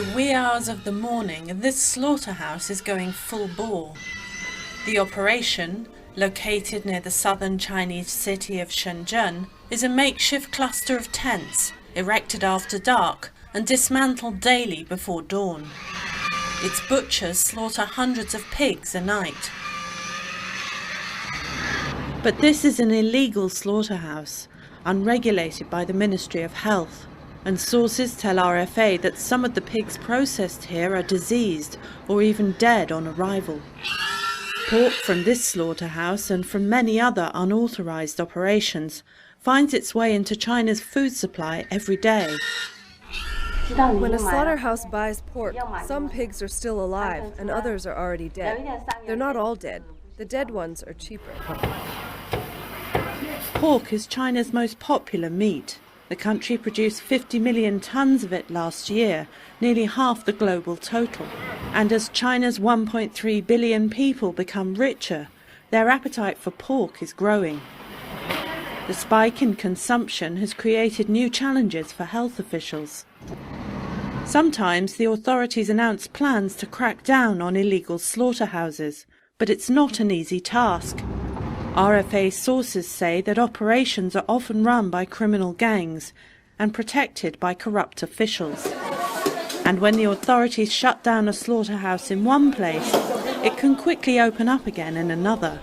the wee hours of the morning, this slaughterhouse is going full bore. The operation, located near the southern Chinese city of Shenzhen, is a makeshift cluster of tents, erected after dark and dismantled daily before dawn. Its butchers slaughter hundreds of pigs a night. But this is an illegal slaughterhouse, unregulated by the Ministry of Health, and sources tell RFA that some of the pigs processed here are diseased or even dead on arrival. Pork from this slaughterhouse and from many other unauthorized operations finds its way into China's food supply every day. When a slaughterhouse buys pork, some pigs are still alive and others are already dead. They're not all dead. The dead ones are cheaper. Pork is China's most popular meat. The country produced 50 million tons of it last year, nearly half the global total. And as China's 1.3 billion people become richer, their appetite for pork is growing. The spike in consumption has created new challenges for health officials. Sometimes the authorities announce plans to crack down on illegal slaughterhouses, but it's not an easy task. RFA sources say that operations are often run by criminal gangs and protected by corrupt officials. And when the authorities shut down a slaughterhouse in one place, it can quickly open up again in another.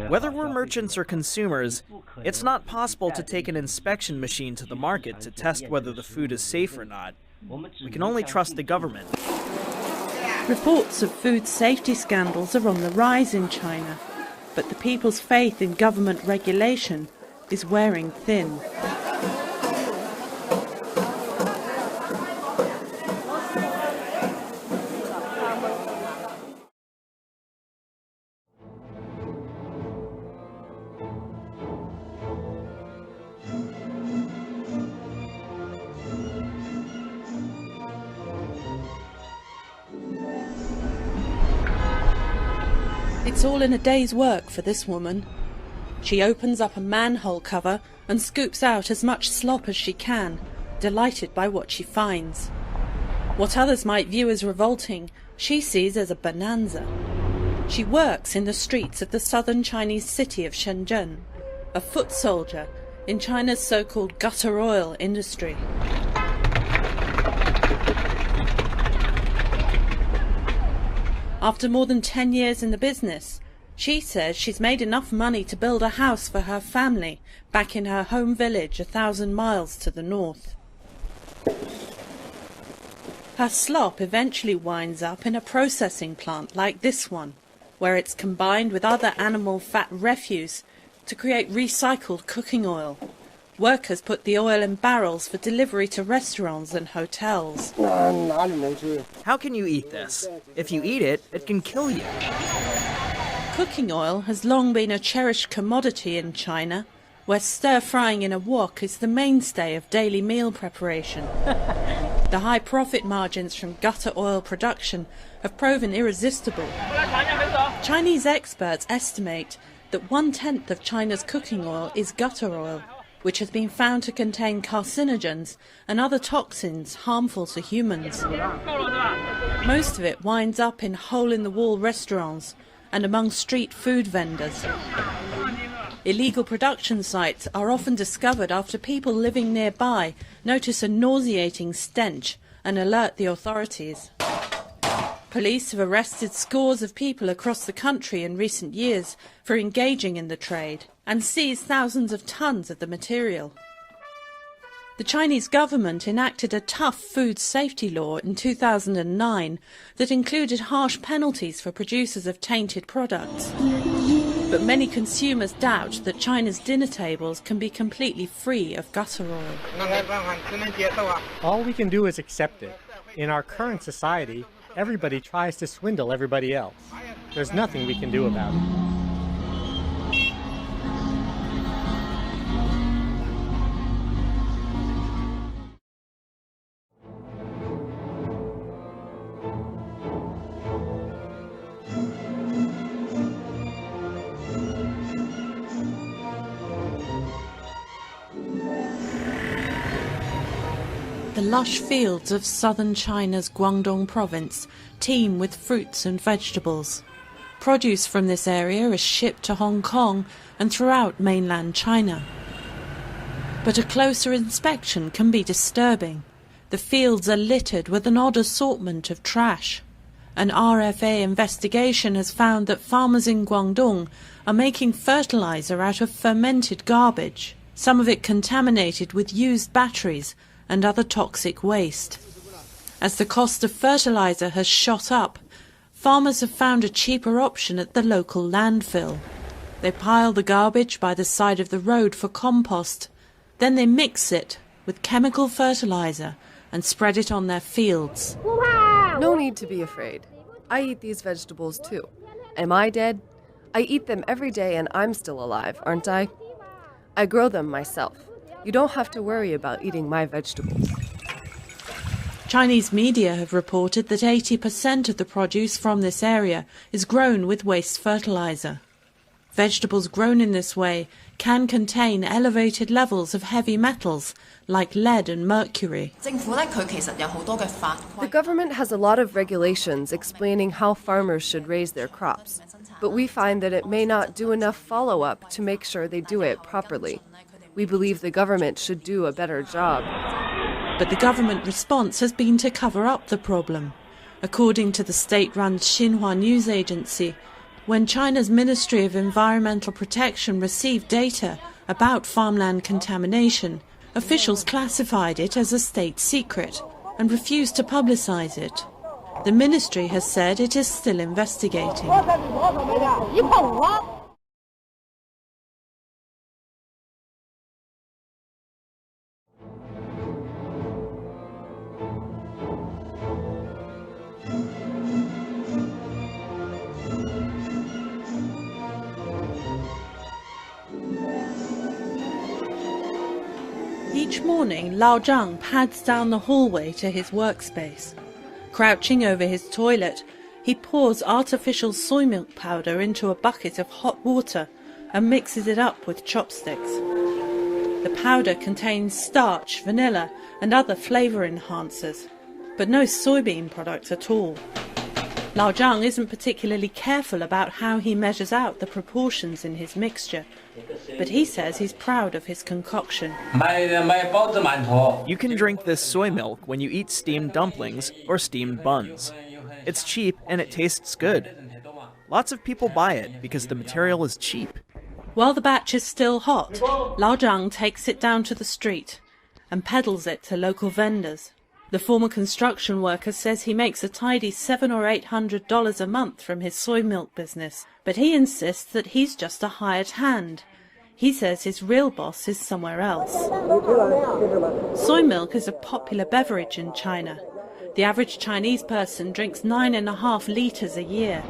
Whether we're merchants or consumers, it's not possible to take an inspection machine to the market to test whether the food is safe or not. We can only trust the government. Reports of food safety scandals are on the rise in China, but the people's faith in government regulation is wearing thin. It's all in a day's work for this woman. She opens up a manhole cover and scoops out as much slop as she can, delighted by what she finds. What others might view as revolting, she sees as a bonanza. She works in the streets of the southern Chinese city of Shenzhen, a foot soldier in China's so-called gutter oil industry. After more than 10 years in the business, she says she's made enough money to build a house for her family back in her home village 1,000 miles to the north. Her slop eventually winds up in a processing plant like this one, where it's combined with other animal fat refuse to create recycled cooking oil. Workers put the oil in barrels for delivery to restaurants and hotels. How can you eat this? If you eat it, it can kill you. Cooking oil has long been a cherished commodity in China, where stir-frying in a wok is the mainstay of daily meal preparation. The high profit margins from gutter oil production have proven irresistible. Chinese experts estimate that 1/10 of China's cooking oil is gutter oil, which has been found to contain carcinogens and other toxins harmful to humans. Most of it winds up in hole-in-the-wall restaurants and among street food vendors. Illegal production sites are often discovered after people living nearby notice a nauseating stench and alert the authorities. Police have arrested scores of people across the country in recent years for engaging in the trade and seized thousands of tons of the material. The Chinese government enacted a tough food safety law in 2009 that included harsh penalties for producers of tainted products. But many consumers doubt that China's dinner tables can be completely free of gutter oil. All we can do is accept it. In our current society, everybody tries to swindle everybody else. There's nothing we can do about it. The lush fields of southern China's Guangdong province teem with fruits and vegetables. Produce from this area is shipped to Hong Kong and throughout mainland China. But a closer inspection can be disturbing. The fields are littered with an odd assortment of trash. An RFA investigation has found that farmers in Guangdong are making fertilizer out of fermented garbage, some of it contaminated with used batteries and other toxic waste. As the cost of fertilizer has shot up, farmers have found a cheaper option at the local landfill. They pile the garbage by the side of the road for compost. Then they mix it with chemical fertilizer and spread it on their fields. No need to be afraid. I eat these vegetables too. Am I dead? I eat them every day and I'm still alive, aren't I? I grow them myself. You don't have to worry about eating my vegetables. Chinese media have reported that 80% of the produce from this area is grown with waste fertilizer. Vegetables grown in this way can contain elevated levels of heavy metals like lead and mercury. The government has a lot of regulations explaining how farmers should raise their crops, but we find that it may not do enough follow-up to make sure they do it properly. We believe the government should do a better job. But the government response has been to cover up the problem. According to the state-run Xinhua news agency, when China's Ministry of Environmental Protection received data about farmland contamination, officials classified it as a state secret and refused to publicize it. The ministry has said it is still investigating. Each morning, Lao Zhang pads down the hallway to his workspace. Crouching over his toilet, he pours artificial soy milk powder into a bucket of hot water and mixes it up with chopsticks. The powder contains starch, vanilla and other flavour enhancers, but no soybean products at all. Lao Zhang isn't particularly careful about how he measures out the proportions in his mixture, but he says he's proud of his concoction. You can drink this soy milk when you eat steamed dumplings or steamed buns. It's cheap and it tastes good. Lots of people buy it because the material is cheap. While the batch is still hot, Lao Zhang takes it down to the street and peddles it to local vendors. The former construction worker says he makes a tidy $700 or $800 a month from his soy milk business, but he insists that he's just a hired hand. He says his real boss is somewhere else. Soy milk is a popular beverage in China. The average Chinese person drinks 9.5 litres a year,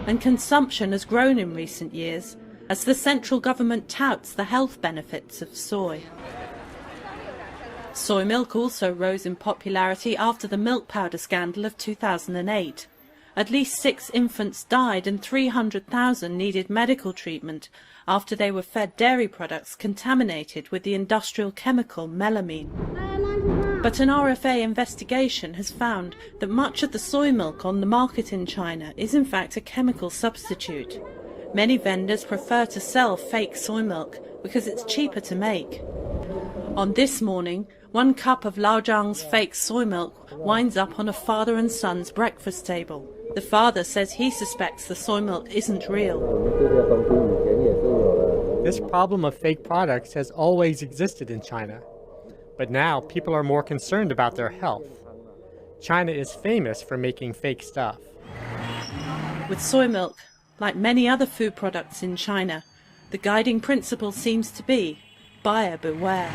and consumption has grown in recent years as the central government touts the health benefits of soy. Soy milk also rose in popularity after the milk powder scandal of 2008. At least 6 infants died and 300,000 needed medical treatment after they were fed dairy products contaminated with the industrial chemical melamine. But an RFA investigation has found that much of the soy milk on the market in China is in fact a chemical substitute. Many vendors prefer to sell fake soy milk because it's cheaper to make. On This Morning, 1 cup of Lao Zhang's fake soy milk winds up on a father and son's breakfast table. The father says he suspects the soy milk isn't real. This problem of fake products has always existed in China, but now people are more concerned about their health. China is famous for making fake stuff. With soy milk, like many other food products in China, the guiding principle seems to be buyer beware.